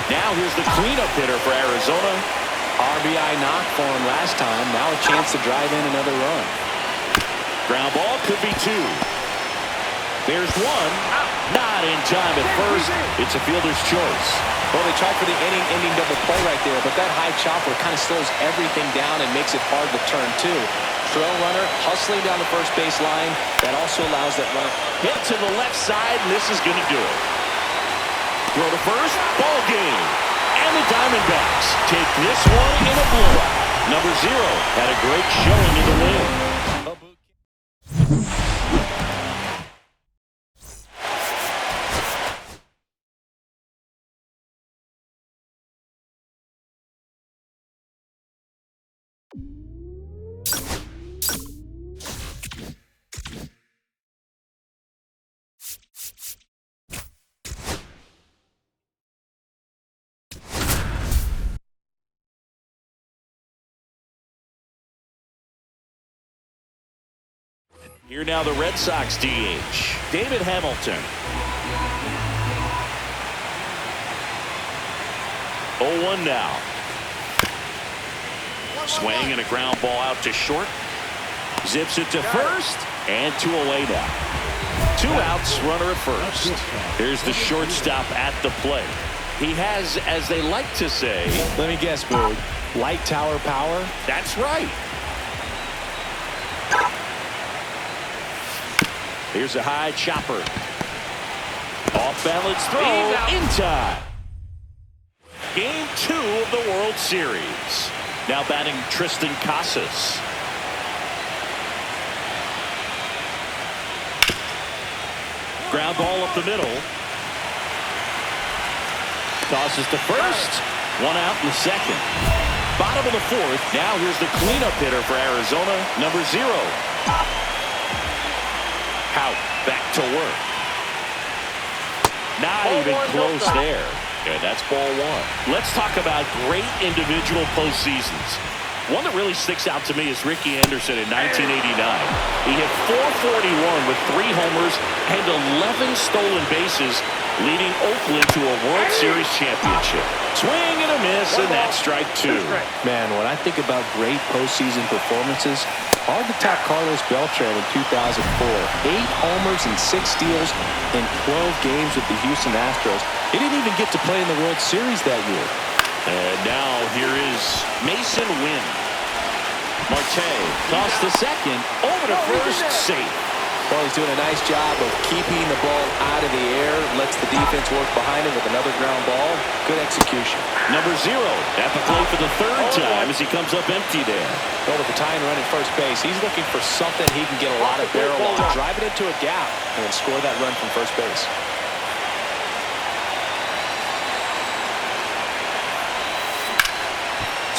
Now here's the cleanup hitter for Arizona. RBI knock for him last time. Now a chance to drive in another run. Ground ball could be two. There's one. Not in time at first. It's a fielder's choice. Well, they tried for the inning-ending double play right there, but that high chopper kind of slows everything down and makes it hard to turn to. Trail runner hustling down the first base line. That also allows that runner. Hit to the left side, and this is going to do it. Throw to first. Ball game. And the Diamondbacks take this one in a blowout. Number 0 had a great showing in the win. Here now the Red Sox DH, David Hamilton. 0-1 now. Swing and a ground ball out to short. Zips it to first, and 2 away now. 2 outs, runner at first. Here's the shortstop at the plate. He has, as they like to say, let me guess, Boog, light tower power? That's right. Here's a high chopper. Off balance throw in time. Game 2 of the World Series. Now batting Tristan Casas. Ground ball up the middle. Tosses to first. 1 out in the second. Bottom of the 4th. Now here's the cleanup hitter for Arizona, number 0. Out, back to work. Not even close there. And that's ball 1. Let's talk about great individual postseasons. One that really sticks out to me is Ricky Anderson in 1989. He hit .441 with 3 homers and 11 stolen bases, leading Oakland to a World Series championship. Swing and a miss, and that's strike 2. Man, when I think about great postseason performances, hard to top Carlos Beltran in 2004. 8 homers and 6 steals in 12 games with the Houston Astros. He didn't even get to play in the World Series that year. And now here is Mason Wynn. Marte toss to second, over to first, safe. Well, he's doing a nice job of keeping the ball out of the air, lets the defense work behind him with another ground ball. Good execution. Number 0 at the plate for the 3rd time as he comes up empty there. Well, with the tying run at first base, he's looking for something he can get a lot of barrel on. Drive it into a gap and score that run from first base.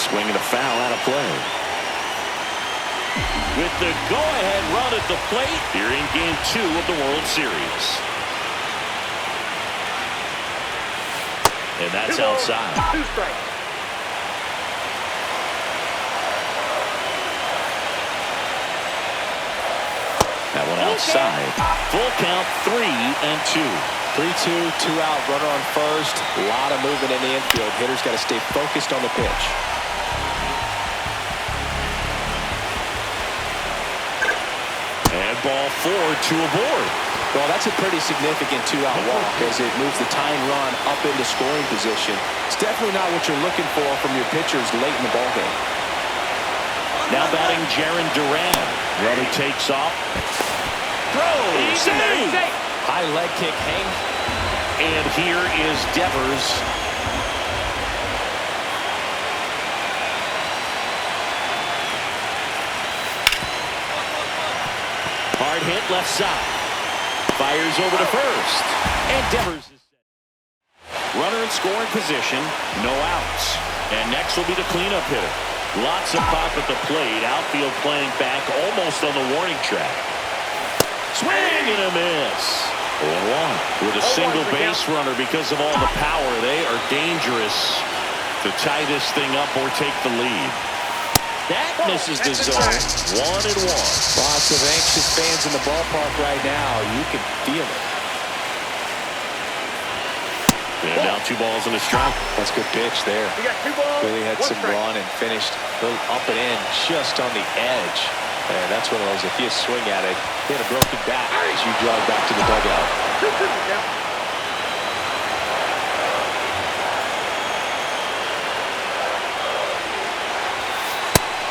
Swing and a foul out of play. With the go-ahead run at the plate here in Game 2 of the World Series. And that's outside. 2 strikes. That one outside. Full count, 3-2. 3-2, 2 out, runner on first. A lot of movement in the infield. Hitter's got to stay focused on the pitch. And ball 4, 2 aboard. Well, that's a pretty significant 2-out walk as it moves the tying run up into scoring position. It's definitely not what you're looking for from your pitchers late in the ballgame. Now batting Jarren Duran. Runner takes off. Throws. High leg kick hang. And here is Devers. Hard hit left side. Fires over to first. And Devers is set. Runner in scoring position. No outs. And next will be the cleanup hitter. Lots of pop at the plate. Outfield playing back almost on the warning track. Swing and a miss. 0-1 with a single base runner because of all the power. They are dangerous to tie this thing up or take the lead. That misses the zone. 1-1. Lots of anxious fans in the ballpark right now. You can feel it. And now 2 balls and a strike. That's a good pitch there. We got 2 balls. Really had some run and finished a little up and in, just on the edge. And that's one of those, if you swing at it, hit a broken bat as you jog back to the dugout.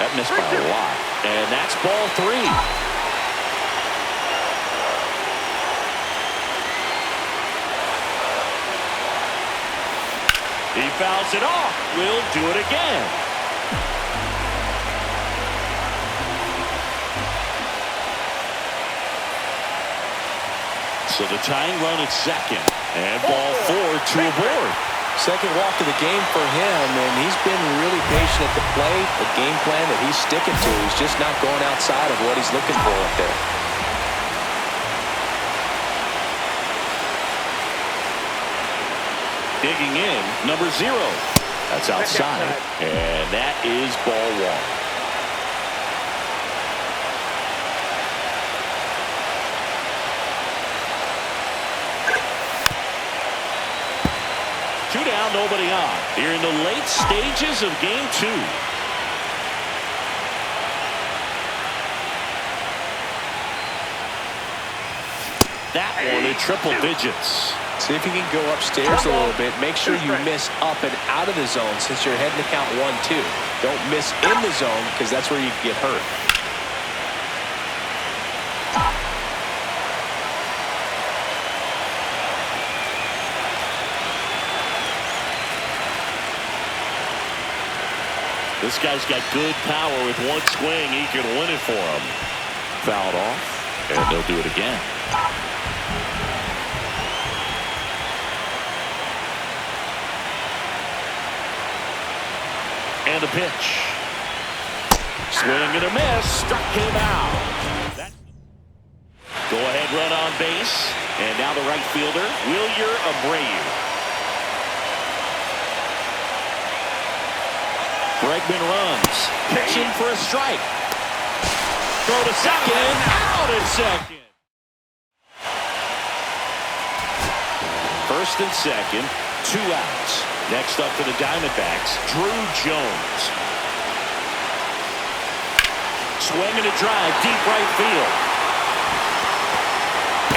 That missed by a lot. And that's ball 3. He fouls it off. We'll do it again. So the tying run at second. And ball 4, 2 aboard. Second walk of the game for him, and he's been really patient at the plate. The game plan that he's sticking to. He's just not going outside of what he's looking for up there. Digging in, number 0. That's outside. And that is ball 1. Two down, nobody on. Here in the late stages of game 2. That one in triple digits. See if you can go upstairs a little bit. Make sure you miss up and out of the zone since you're heading to count 1-2. Don't miss in the zone because that's where you get hurt. This guy's got good power. With one swing, he can win it for him. Fouled off, and they'll do it again. And a pitch. Swing and a miss. Struck him out. Go ahead run on base. And now the right fielder, Wilyer Abreu. Bregman runs. Pitching for a strike. Throw to second. Out at second. First and second. 2 outs. Next up for the Diamondbacks, Drew Jones. Swing and a drive, deep right field.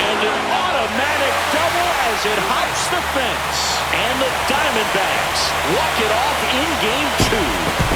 And an automatic double as it hops the fence. And the Diamondbacks walk it off in game 2.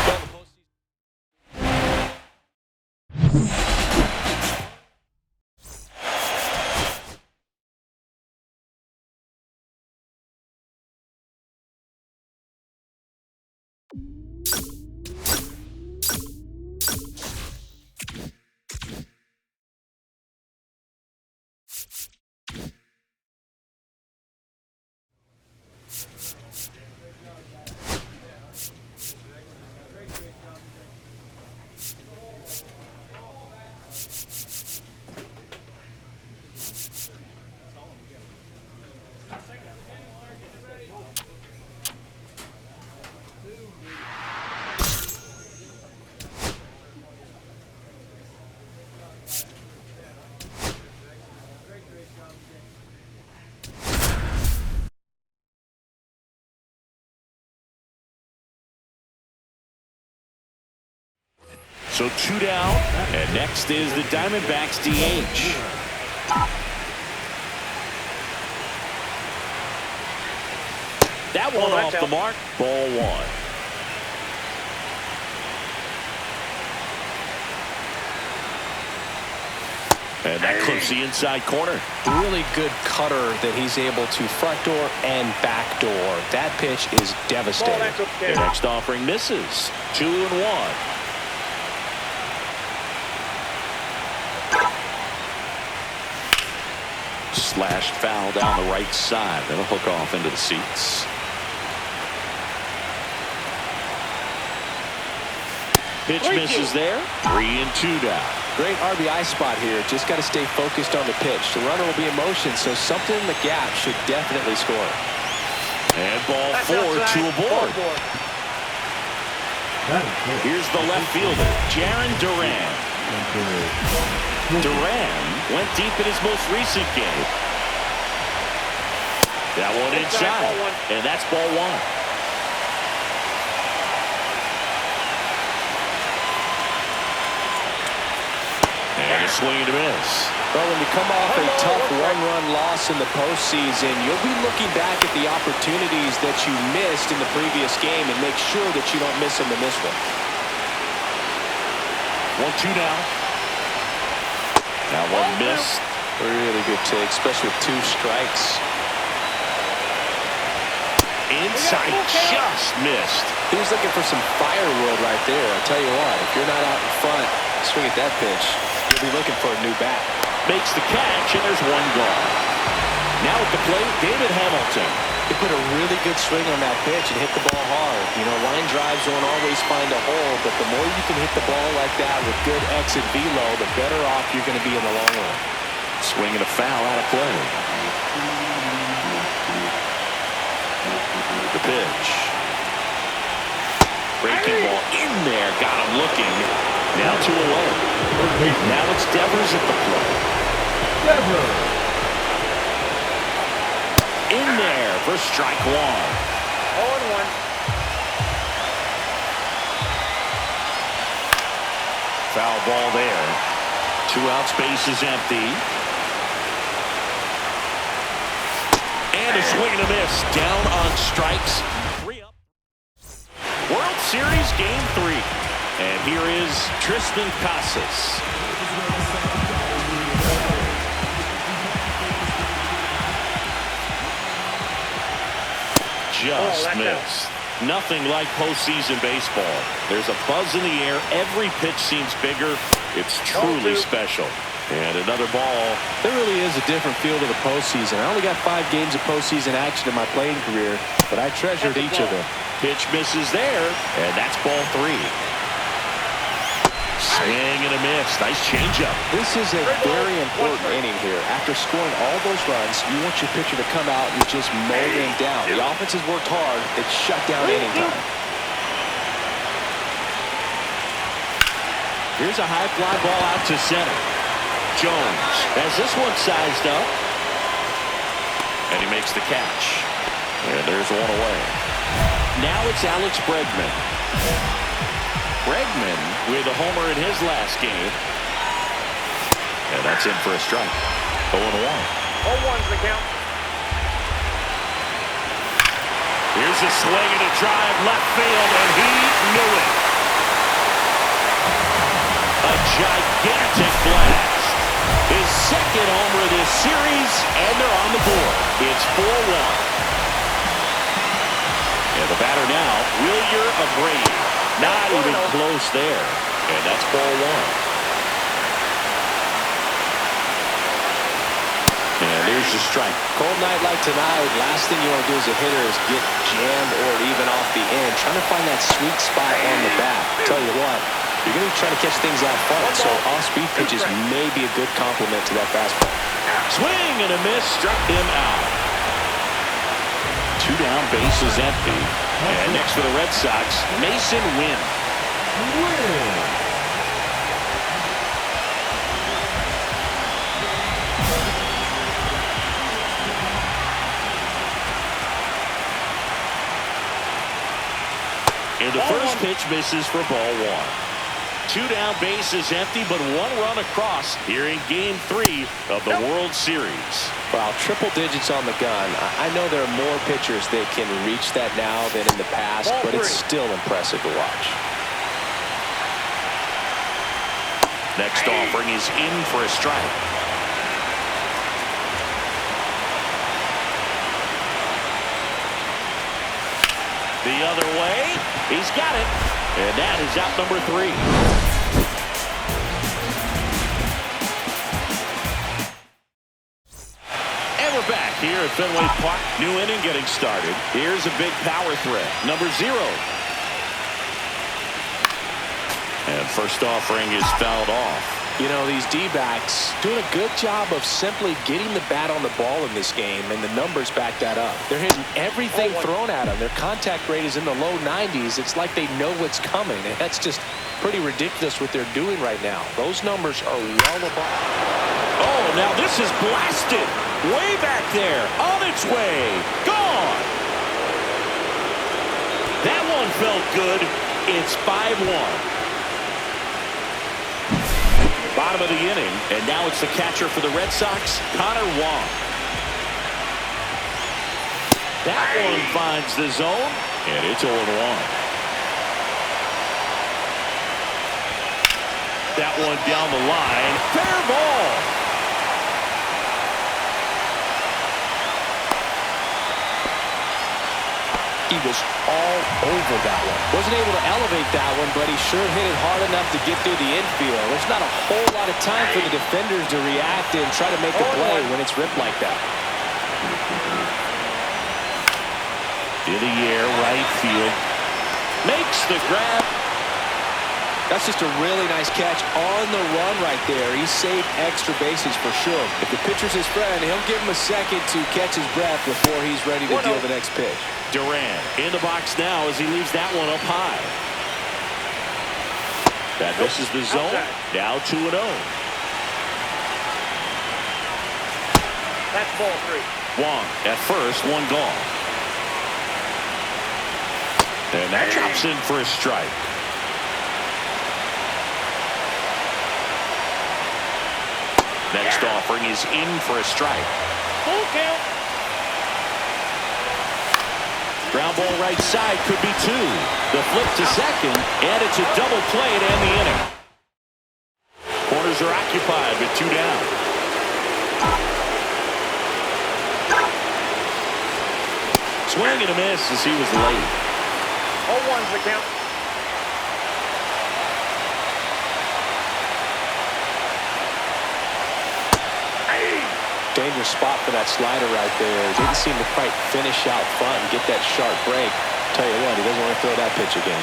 So 2 down, and next is the Diamondbacks DH. That one off the mark, ball 1. And that clips the inside corner. Really good cutter that he's able to front door and back door. That pitch is devastating. The next offering misses. 2-1. Slashed foul down the right side. That'll hook off into the seats. Pitch misses there. 3-2 down. Great RBI spot here. Just got to stay focused on the pitch. The runner will be in motion, so something in the gap should definitely score. And ball 4, 2 aboard. Here's the left fielder, Jarren Duran. Duran went deep in his most recent game. That one inside, and that's ball one. And a swing and a miss. Well, when you come off a tough one-run loss in the postseason, you'll be looking back at the opportunities that you missed in the previous game and make sure that you don't miss them in this one. 1-2 now. That one missed. Really good take, especially with 2 strikes. Inside, just missed. He was looking for some firewood right there. I tell you what, if you're not out in front, swing at that pitch, you'll be looking for a new bat. Makes the catch, and there's one gone. Now at the plate, David Hamilton. He put a really good swing on that pitch and hit the ball hard. You know, line drives don't always find a hole, but the more you can hit the ball like that with good exit velo, the better off you're going to be in the long run. Swing and a foul out of play. The pitch. Breaking ball in there. Got him looking. Now 2 away. Now it's Devers at the plate. Devers. In there for strike 1. 0-1. Foul ball there. 2 outs, base is empty. And a swing and a miss. Down on strikes. 3 up. World Series Game 3. And here is Tristan Casas. Just missed. Nothing like postseason baseball. There's a buzz in the air. Every pitch seems bigger. It's truly special. And another ball. There really is a different feel to the postseason. I only got 5 games of postseason action in my playing career, but I treasured each of them. Pitch misses there, and that's ball 3. Swing and a miss. Nice changeup. This is a very important inning here. After scoring all those runs, you want your pitcher to come out and just mow them down. The offense has worked hard. It's shut down inning time. Here's a high fly ball out to center. Jones has this one sized up. And he makes the catch. And there's one away. Now it's Alex Bregman. Bregman with a homer in his last game. And that's in for a strike. 0-1. 0-1's the count. Here's a swing and a drive left field, and he knew it. A gigantic blast. His second homer of this series, and they're on the board. It's 4-1. And the batter now, Wilyer Abreu. Not even close there. And that's ball 1. And there's the strike. Cold night like tonight, last thing you want to do as a hitter is get jammed or even off the end. Trying to find that sweet spot on the bat. Tell you what, you're going to be trying to catch things out front, so off-speed pitches may be a good complement to that fastball. Swing and a miss, struck him out. 2 down, bases empty. And next for the Red Sox, Mason Wynn. And the first pitch misses for ball 1. 2 down, bases empty, but 1 run across here in Game 3 of the World Series. Wow, triple digits on the gun. I know there are more pitchers that can reach that now than in the past, but it's still impressive to watch. Next offering is in for a strike. The other way, he's got it, and that is out number 3. And we're back here at Fenway Park. New inning getting started. Here's a big power threat, number 0. And first offering is fouled off. You know, these D-backs doing a good job of simply getting the bat on the ball in this game, and the numbers back that up. They're hitting everything thrown at them. Their contact rate is in the low 90s. It's like they know what's coming, and that's just pretty ridiculous what they're doing right now. Those numbers are well above. Oh, now this is blasted. Way back there. On its way. Gone. That one felt good. It's 5-1. Bottom of the inning, and now it's the catcher for the Red Sox, Connor Wong. That one finds the zone, and it's 0-1. That one down the line. Fair ball. He was all over that one. Wasn't able to elevate that one, but he sure hit it hard enough to get through the infield. There's not a whole lot of time for the defenders to react and try to make a play when it's ripped like that. In the air, right field. Makes the grab. That's just a really nice catch on the run right there. He saved extra bases for sure. If the pitcher's his friend, he'll give him a second to catch his breath before he's ready to deal the next pitch. Duran in the box now as he leaves that one up high. That misses the zone. Now 2-0. That's ball 3. Wong at first, one gone. And that drops in for a strike. Next offering is in for a strike. Full count. Ground ball right side, could be 2. The flip to second, and it's a double play to end the inning. Corners are occupied with 2 down. Swing and a miss as he was late. 0-1's the count. Dangerous spot for that slider right there. Didn't seem to quite finish out front and get that sharp break. Tell you what, he doesn't want to throw that pitch again.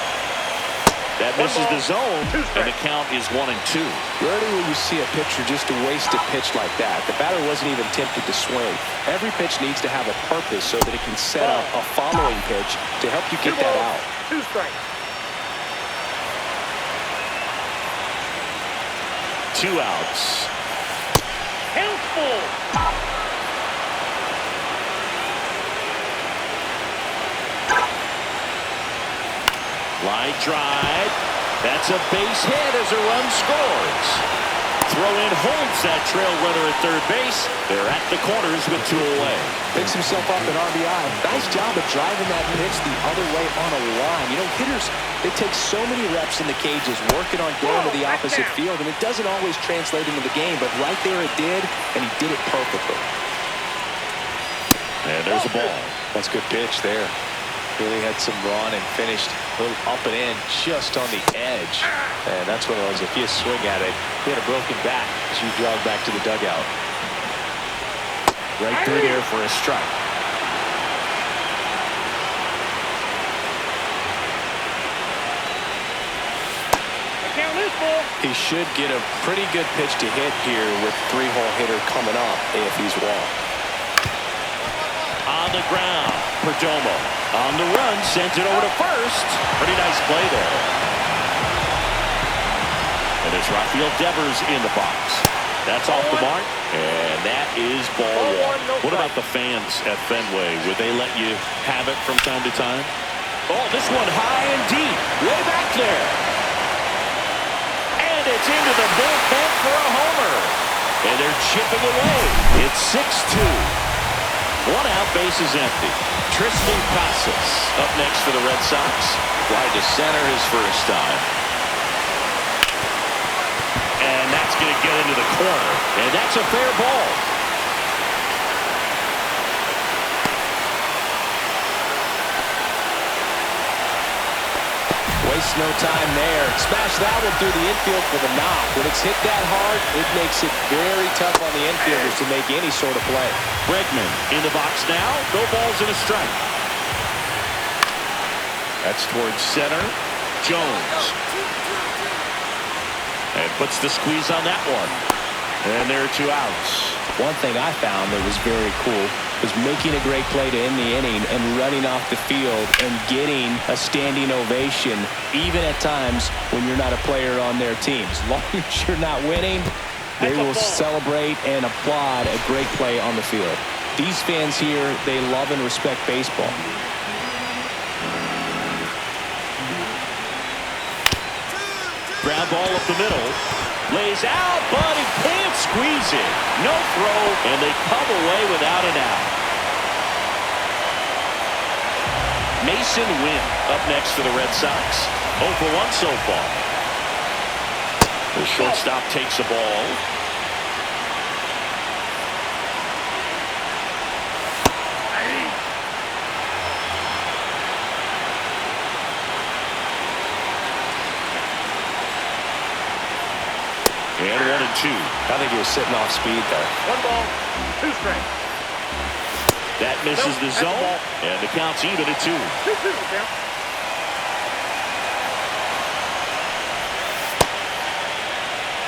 That misses the zone, and the count is 1-2. Rarely will you see a pitcher just waste a pitch like that. The batter wasn't even tempted to swing. Every pitch needs to have a purpose so that it can set up a following pitch to help you get that out. 2 strikes. 2 outs. Count full. Line drive. That's a base hit as a run scores. Throw in holds that trail runner at third base. They're at the corners with 2 away. Picks himself up an RBI. Nice job of driving that pitch the other way on a line. You know, hitters, they take so many reps in the cages working on going to the opposite field, and it doesn't always translate into the game, but right there it did, and he did it perfectly. And there's a ball. That's a good pitch there. Really had some run and finished a little up and in just on the edge. And that's one of those, if you swing at it, you had a broken back as you jog back to the dugout. Right through there for a strike. The count is full. He should get a pretty good pitch to hit here with 3-hole hitter coming up if he's walked. On the ground, Perdomo on the run, sends it over to first. Pretty nice play there. And it's Rafael Devers in the box. That's off the mark, and that is ball 1. What about the fans at Fenway? Would they let you have it from time to time? Oh, this one high and deep, way back there. And it's into the bullpen for a homer. And they're chipping away. It's 6-2. 1 out, base is empty. Tristan Casas up next for the Red Sox. Wide to center his first time. And that's going to get into the corner. And that's a fair ball. Waste no time there. Smash that one through the infield for the knock. When it's hit that hard, it makes it very tough on the infielders to make any sort of play. Bregman in the box now. No balls and a strike. That's towards center. Jones. And puts the squeeze on that one. And there are 2 outs. One thing I found that was very cool was making a great play to end the inning and running off the field and getting a standing ovation, even at times when you're not a player on their team. As long as you're not winning, they will celebrate and applaud a great play on the field. These fans here, they love and respect baseball. Ground ball up the middle. Lays out, but he can't squeeze it. No throw, and they come away without an out. Mason Wynn up next for the Red Sox. 0 for 1 so far. The shortstop takes the ball. And 1 and 2. I think he was sitting off speed there. 1 ball, 2 strikes. That misses the zone, and the count's even at 2. 2-2 count.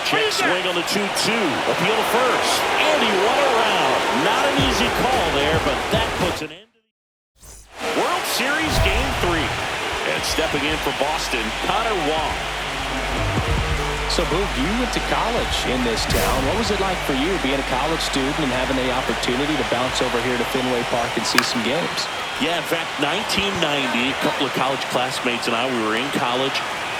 Check swing on the 2-2. Appeal to first. And he won around. Not an easy call there, but that puts an end to the World Series Game 3. And stepping in for Boston, Connor Wong. So, Boog, you went to college in this town. What was it like for you being a college student and having the opportunity to bounce over here to Fenway Park and see some games? Yeah, in fact, 1990, a couple of college classmates and I, we were in college.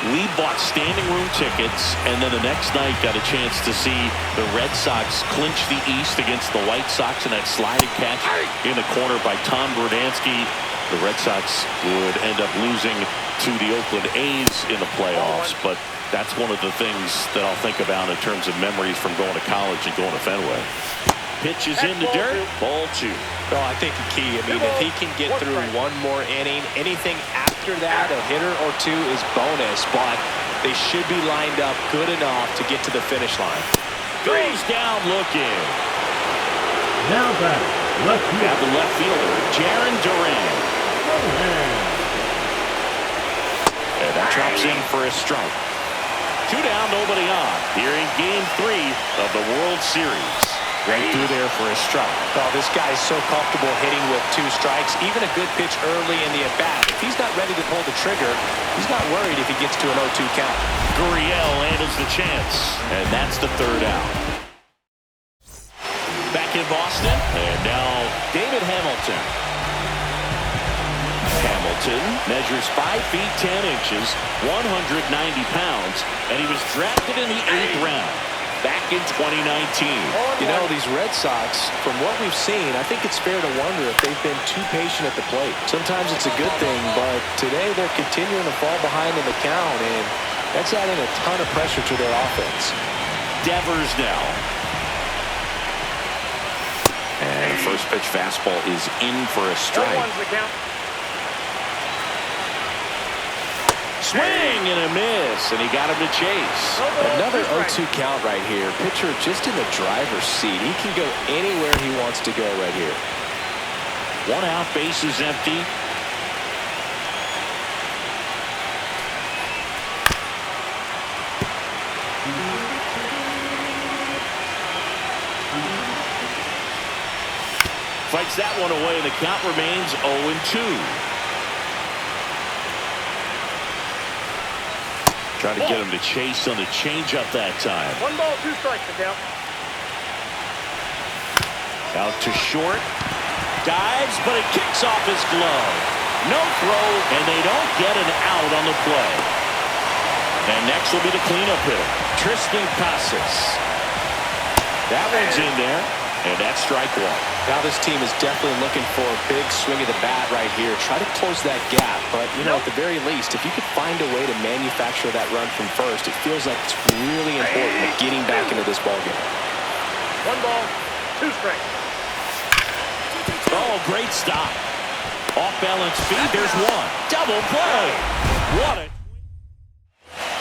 We bought standing room tickets, and then the next night got a chance to see the Red Sox clinch the East against the White Sox in that sliding catch in the corner by Tom Verdansky. The Red Sox would end up losing to the Oakland A's in the playoffs, but that's one of the things that I'll think about in terms of memories from going to college and going to Fenway. Pitch is in the dirt. Ball 2. Well, I think the key, I mean, if he can get through one more inning, anything after that, a hitter or 2 is bonus, but they should be lined up good enough to get to the finish line. Goes down looking. Now back, left field. Got the left fielder, Jaron Duran. And that drops in for a strike. 2 down, nobody on. Here in Game 3 of the World Series. Right through there for a strike. Oh, this guy's so comfortable hitting with 2 strikes. Even a good pitch early in the at-bat. If he's not ready to pull the trigger, he's not worried if he gets to an 0-2 count. Gurriel handles the chance, and that's the 3rd out. Back in Boston, and now David Hamilton. Hamilton measures 5 feet 10 inches, 190 pounds, and he was drafted in the 8th round. Back in 2019. You know, these Red Sox, from what we've seen, I think it's fair to wonder if they've been too patient at the plate. Sometimes it's a good thing, but today they're continuing to fall behind in the count, and that's adding a ton of pressure to their offense. Devers now. And first pitch fastball is in for a strike. 1-1's the count. Swing and a miss, and he got him to chase. Another 0-2 count right here. Pitcher just in the driver's seat. He can go anywhere he wants to go right here. 1 out, base is empty. Fights that one away, and the count remains 0-2. Trying to get him to chase on the changeup that time. 1 ball, 2 strikes to count. Out to short. Dives, but it kicks off his glove. No throw, and they don't get an out on the play. And next will be the cleanup hitter, Tristan Casas. That one's in there, and that's strike 1. Now this team is definitely looking for a big swing of the bat right here. Try to close that gap. But, you know, at the very least, if you could find a way to manufacture that run from first, it feels like it's really important at getting back into this ballgame. 1 ball, 2 strikes. Oh, great stop. Off balance feed. There's 1. Double play. What a...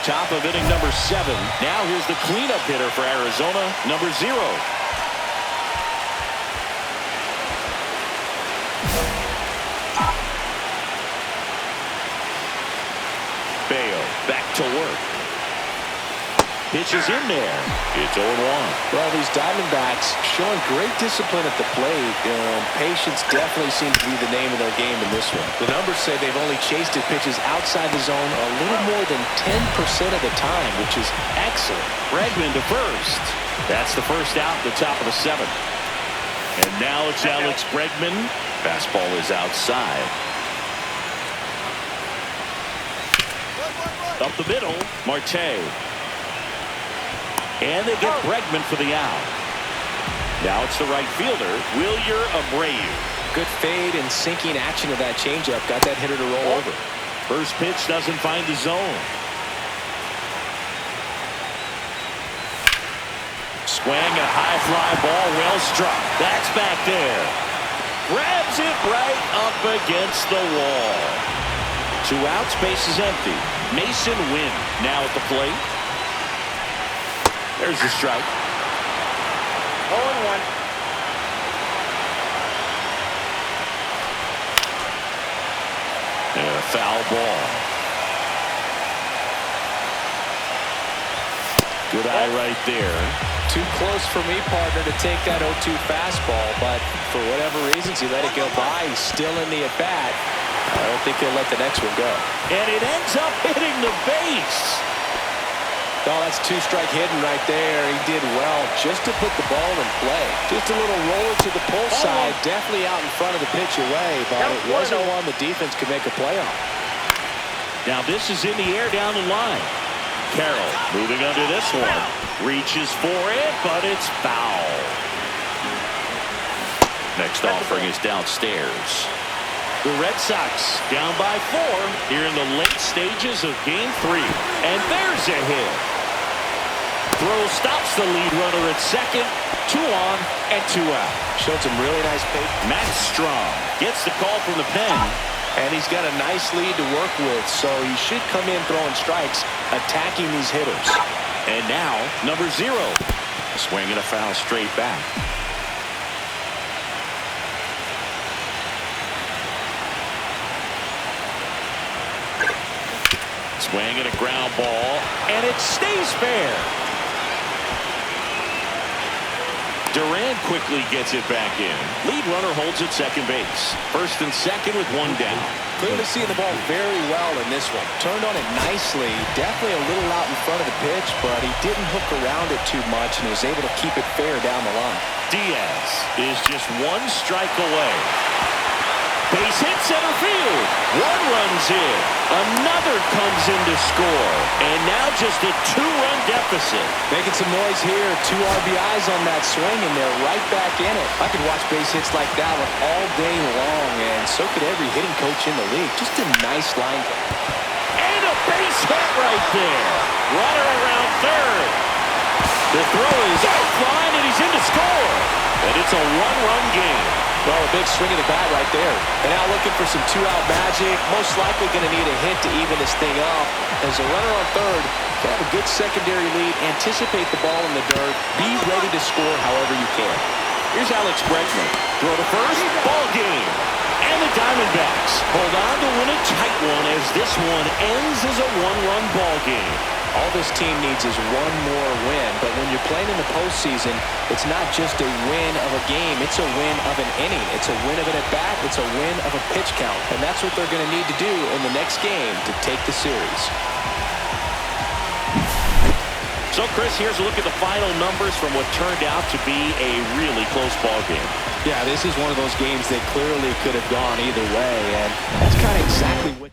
Top of inning number 7. Now here's the cleanup hitter for Arizona, number 0. Back to work. Pitch is in there. It's 0-1. Well, these Diamondbacks showing great discipline at the plate, and patience definitely seems to be the name of their game in this one. The numbers say they've only chased at pitches outside the zone a little more than 10% of the time, which is excellent. Bregman to first. That's the first out at the top of the 7th. And now it's Alex Bregman. Fastball is outside. Up the middle, Marte. And they get Bregman for the out. Now it's the right fielder, Wilyer Abreu. Good fade and sinking action of that changeup. Got that hitter to roll over. First pitch doesn't find the zone. Swing, a high fly ball, well struck. That's back there. Grabs it right up against the wall. 2 outs, base is empty. Mason Wynn now at the plate. There's the strike. 0-1. And a foul ball. Good eye right there. Too close for me, partner, to take that 0-2 fastball, but for whatever reasons, he let it go by. He's still in the at-bat. I don't think he'll let the next one go. And it ends up hitting the base. Oh, that's 2-strike hidden right there. He did well just to put the ball in play. Just a little roller to the pull side, definitely out in front of the pitch away, but it wasn't one the defense could make a play on. Now this is in the air down the line. Carroll moving under this one. Reaches for it, but it's foul. Next offering is downstairs. The Red Sox down by 4 here in the late stages of Game 3. And there's a hit. Throw stops the lead runner at second. 2 on and 2 out. Showed some really nice pace. Max Strong gets the call from the pen. And he's got a nice lead to work with, so he should come in throwing strikes, attacking these hitters. And now, number 0. Swing and a foul straight back. Swing and a ground ball, and it stays fair. Duran quickly gets it back in. Lead runner holds at second base. First and second with 1 down. Clearly seeing the ball very well in this one. Turned on it nicely. Definitely a little out in front of the pitch, but he didn't hook around it too much and was able to keep it fair down the line. Diaz is just 1 strike away. Base hit center field. 1 runs in. Another comes in to score. And now just a 2-run deficit. Making some noise here. 2 RBIs on that swing, and they're right back in it. I could watch base hits like that one all day long, and so could every hitting coach in the league. Just a nice line. And a base hit right there. Runner around third. The throw is offline, and he's in to score. And it's a 1-run game. Well, a big swing of the bat right there. And now looking for some 2-out magic. Most likely going to need a hit to even this thing up. As a runner on third, can have a good secondary lead. Anticipate the ball in the dirt. Be ready to score however you can. Here's Alex Bregman. Throw to first. Ball game. And the Diamondbacks hold on to win a tight one as this one ends as a 1-run ball game. All this team needs is 1 more win, but when you're playing in the postseason, it's not just a win of a game, it's a win of an inning. It's a win of an at-bat, it's a win of a pitch count, and that's what they're going to need to do in the next game to take the series. So, Chris, here's a look at the final numbers from what turned out to be a really close ball game. Yeah, this is one of those games that clearly could have gone either way, and that's kind of exactly what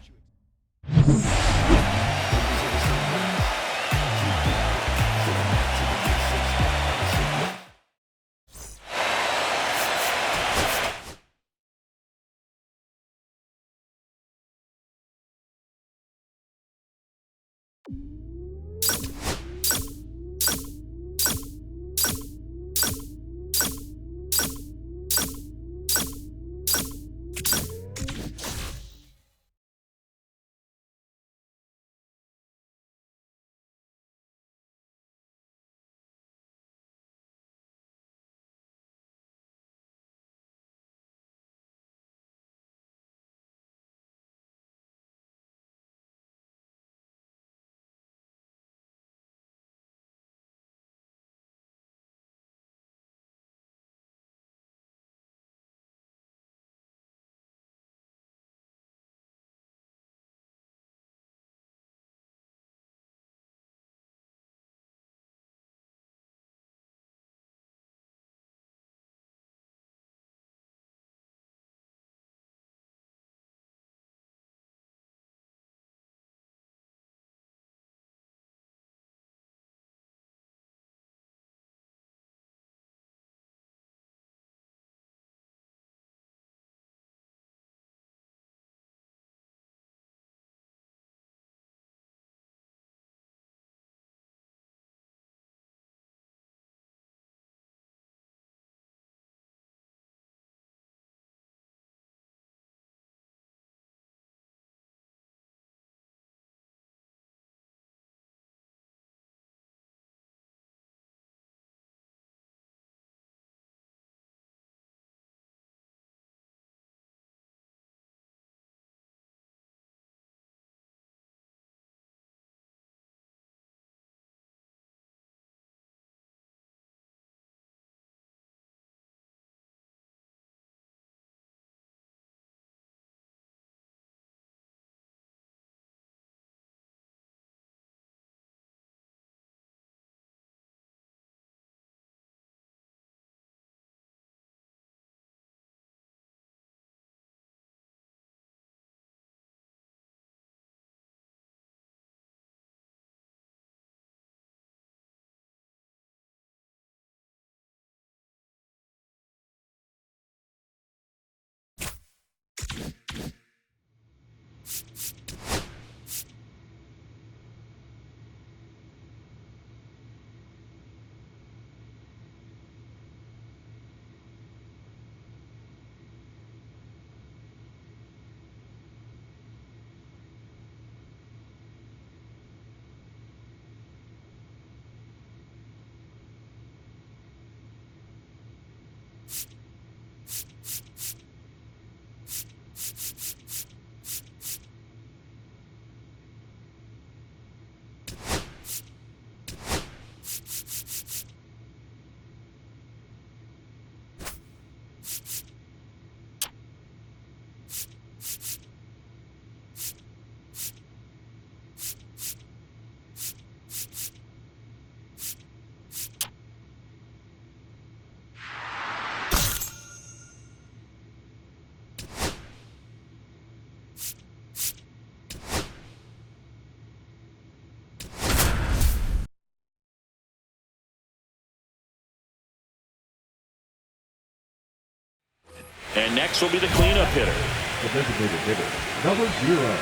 And next will be the cleanup hitter. The designated hitter, number 0.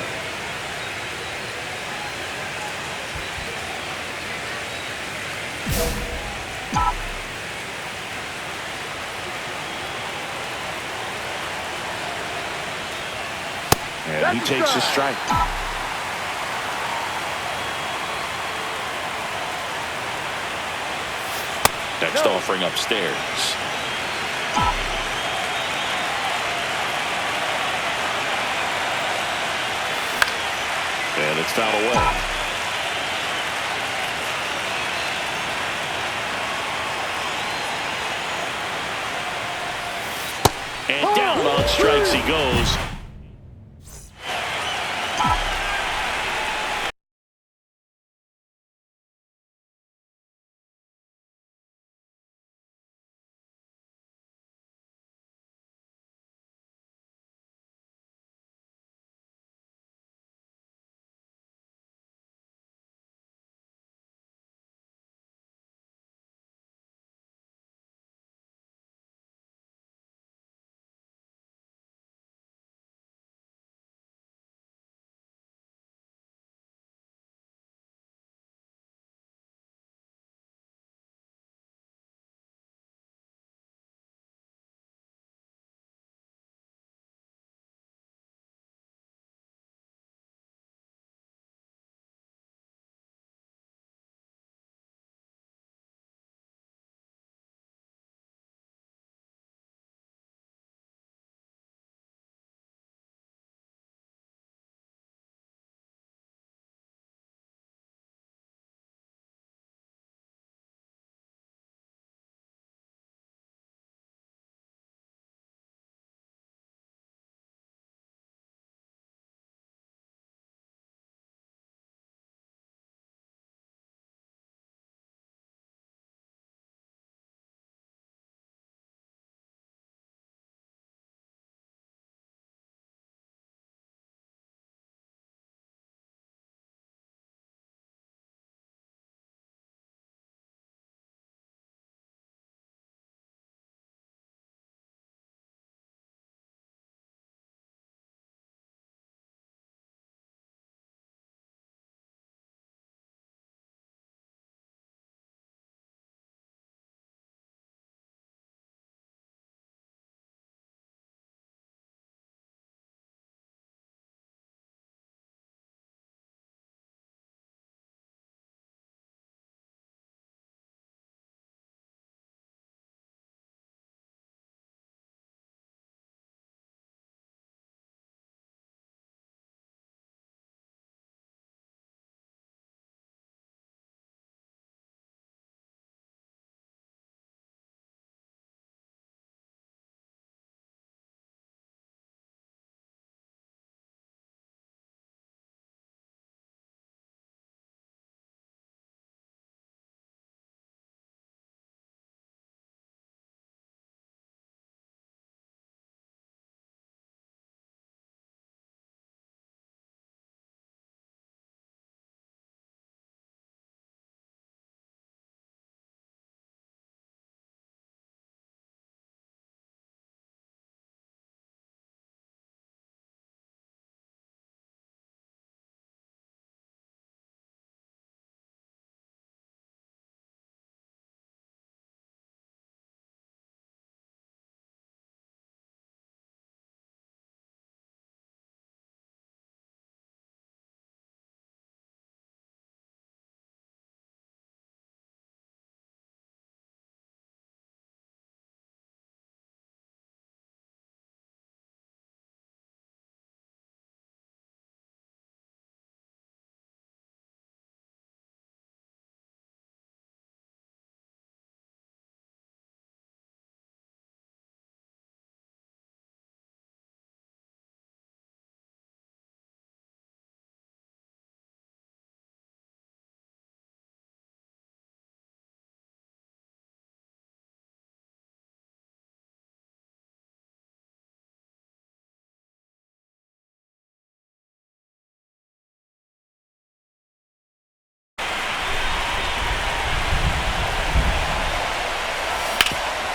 And he takes a strike. Next offering upstairs. And it's fouled away. And down on strikes he goes.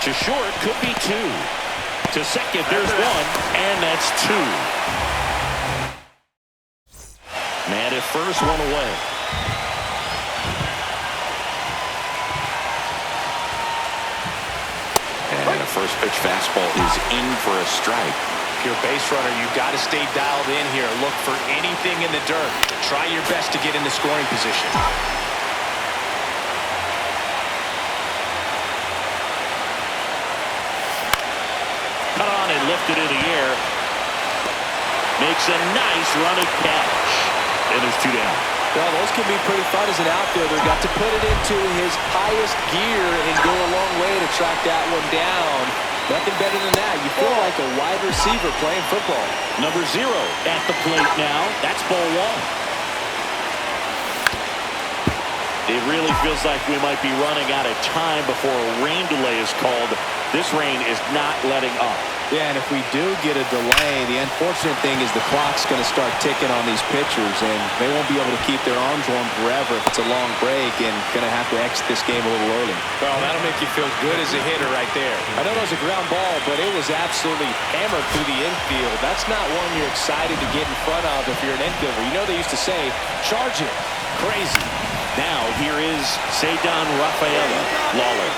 To short, could be 2. To second, there's one, and that's two. Man at first, one away. And a first pitch fastball is in for a strike. If you're a base runner, you've got to stay dialed in here. Look for anything in the dirt. Try your best to get in the scoring position. Cut on and lifted in the air. Makes a nice running catch. And there's two down. Well, those can be pretty fun as an outfielder. Got to put it into his highest gear and go a long way to track that one down. Nothing better than that. You feel like a wide receiver playing football. Number 0 at the plate now. That's ball one. It really feels like we might be running out of time before a rain delay is called. This rain is not letting up. Yeah, and if we do get a delay, the unfortunate thing is the clock's going to start ticking on these pitchers, and they won't be able to keep their arms warm forever if it's a long break, and going to have to exit this game a little early. Well, that'll make you feel good as a hitter right there. I know it was a ground ball, but it was absolutely hammered through the infield. That's not one you're excited to get in front of if you're an infielder. You know they used to say, charge it. Crazy. Now here is Ceddanne Rafaela Lawler.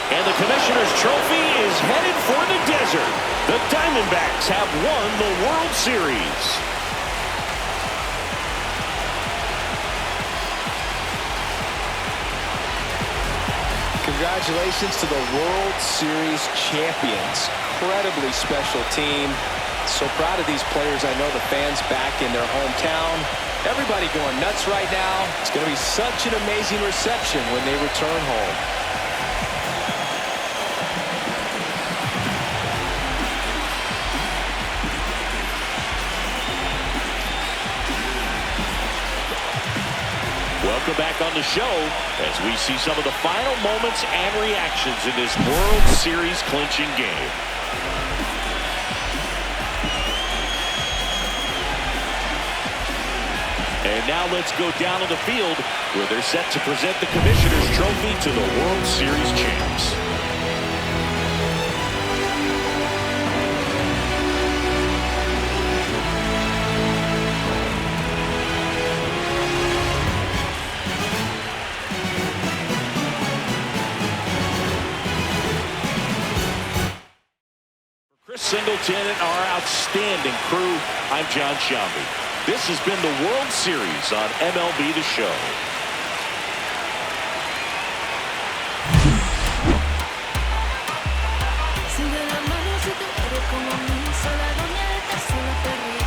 And the Commissioner's Trophy is headed for the desert. The Diamondbacks have won the World Series. Congratulations to the World Series champions. Incredibly special team. So proud of these players. I know the fans back in their hometown. Everybody going nuts right now. It's going to be such an amazing reception when they return home. Welcome back on the show as we see some of the final moments and reactions in this World Series clinching game. And now let's go down to the field where they're set to present the Commissioner's Trophy to the World Series champs. Singleton and our outstanding crew, I'm John Shambi. This has been the World Series on MLB The Show. Sigue la mano si tú eres como mí, sola doña de estar sola perreando.